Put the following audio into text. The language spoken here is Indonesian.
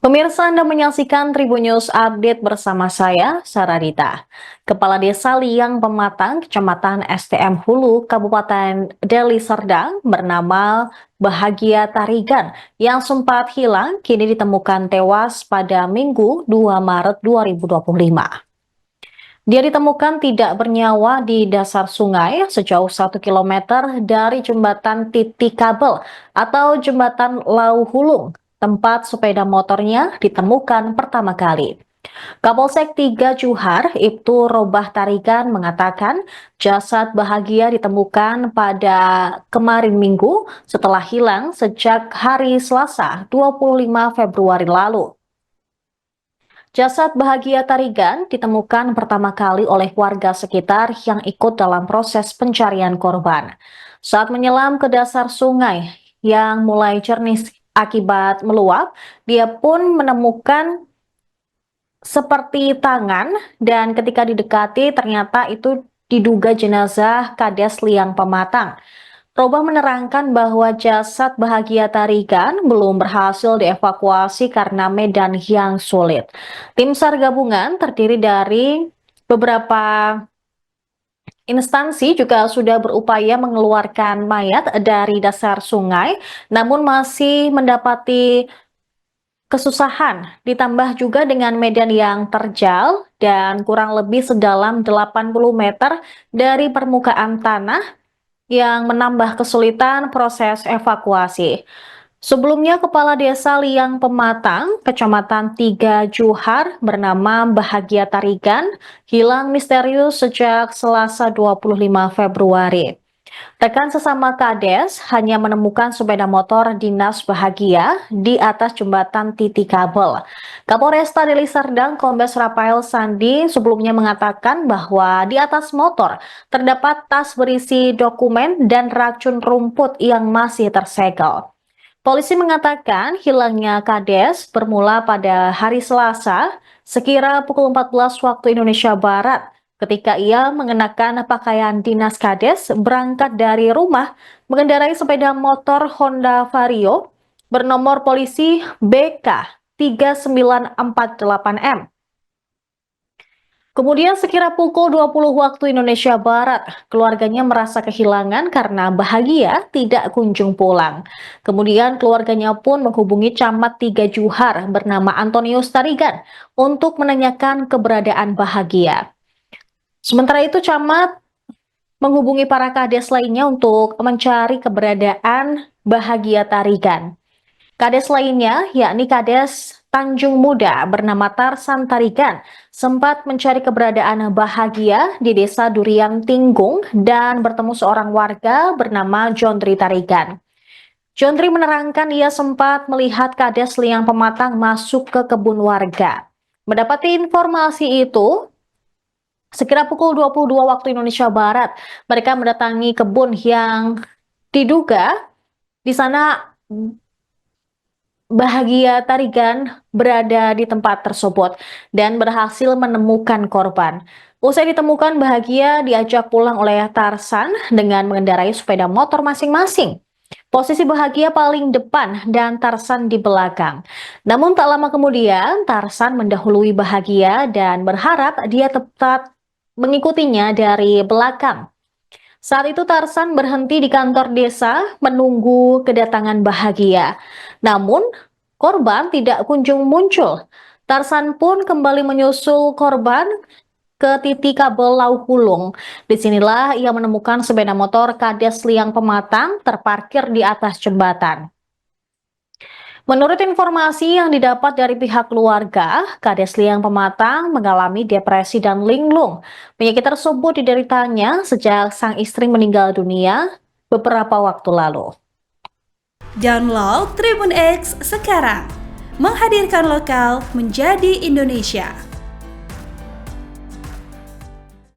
Pemirsa, Anda menyaksikan Tribun News Update bersama saya, Saradita. Kepala Desa Liang Pematang, Kecamatan STM Hulu, Kabupaten Deli Serdang, bernama Bahagia Tarigan, yang sempat hilang, kini ditemukan tewas pada Minggu 2 Maret 2025. Dia ditemukan tidak bernyawa di dasar sungai sejauh 1 kilometer dari jembatan titik kabel atau jembatan Lau Hulung, tempat sepeda motornya ditemukan pertama kali. Kapolsek 3 Juhar, Ibtu Robah Tarigan mengatakan jasad Bahagia ditemukan pada kemarin Minggu setelah hilang sejak hari Selasa 25 Februari lalu. Jasad Bahagia Tarigan ditemukan pertama kali oleh warga sekitar yang ikut dalam proses pencarian korban. Saat menyelam ke dasar sungai yang mulai jernih akibat meluap, dia pun menemukan seperti tangan dan ketika didekati ternyata itu diduga jenazah Kades Liang Pematang. Robah menerangkan bahwa jasad Bahagia Tarigan belum berhasil dievakuasi karena medan yang sulit. Tim SAR gabungan terdiri dari beberapa instansi juga sudah berupaya mengeluarkan mayat dari dasar sungai, namun masih mendapati kesusahan, ditambah juga dengan medan yang terjal dan kurang lebih sedalam 80 meter dari permukaan tanah yang menambah kesulitan proses evakuasi. Sebelumnya, Kepala Desa Liang Pematang, Kecamatan 3 Juhar, bernama Bahagia Tarigan, hilang misterius sejak Selasa 25 Februari. Rekan sesama Kades hanya menemukan sepeda motor dinas Bahagia di atas jembatan titik kabel. Kapolresta Deli Serdang Kombes Rafael Sandi sebelumnya mengatakan bahwa di atas motor terdapat tas berisi dokumen dan racun rumput yang masih tersegel. Polisi mengatakan hilangnya Kades bermula pada hari Selasa sekira pukul 14 waktu Indonesia Barat ketika ia mengenakan pakaian dinas Kades berangkat dari rumah mengendarai sepeda motor Honda Vario bernomor polisi BK 3948M. Kemudian sekira pukul 20 waktu Indonesia Barat, keluarganya merasa kehilangan karena Bahagia tidak kunjung pulang. Kemudian keluarganya pun menghubungi Camat 3 Juhar bernama Antonius Tarigan untuk menanyakan keberadaan Bahagia. Sementara itu Camat menghubungi para kades lainnya untuk mencari keberadaan Bahagia Tarigan. Kades lainnya, yakni Kades Tanjung Muda bernama Tarsan Tarigan, sempat mencari keberadaan Bahagia di desa Durian Tinggung dan bertemu seorang warga bernama Jondri Tarigan. Jondri menerangkan ia sempat melihat Kades Liang Pematang masuk ke kebun warga. Mendapati informasi itu, sekira pukul 22 waktu Indonesia Barat, mereka mendatangi kebun yang diduga di sana Bahagia Tarigan berada di tempat tersebut dan berhasil menemukan korban. Usai ditemukan, Bahagia diajak pulang oleh Tarsan dengan mengendarai sepeda motor masing-masing. Posisi Bahagia paling depan dan Tarsan di belakang. Namun tak lama kemudian, Tarsan mendahului Bahagia dan berharap dia tetap mengikutinya dari belakang. Saat itu Tarsan berhenti di kantor desa menunggu kedatangan Bahagia. Namun korban tidak kunjung muncul. Tarsan pun kembali menyusul korban ke titik kabel Lau Hulung. Disinilah ia menemukan sepeda motor Kades Liang Pematang terparkir di atas jembatan. Menurut informasi yang didapat dari pihak keluarga, Kades Liang Pematang mengalami depresi dan linglung. Penyakit tersebut dideritanya sejak sang istri meninggal dunia beberapa waktu lalu. Download Tribun X sekarang, menghadirkan lokal menjadi Indonesia.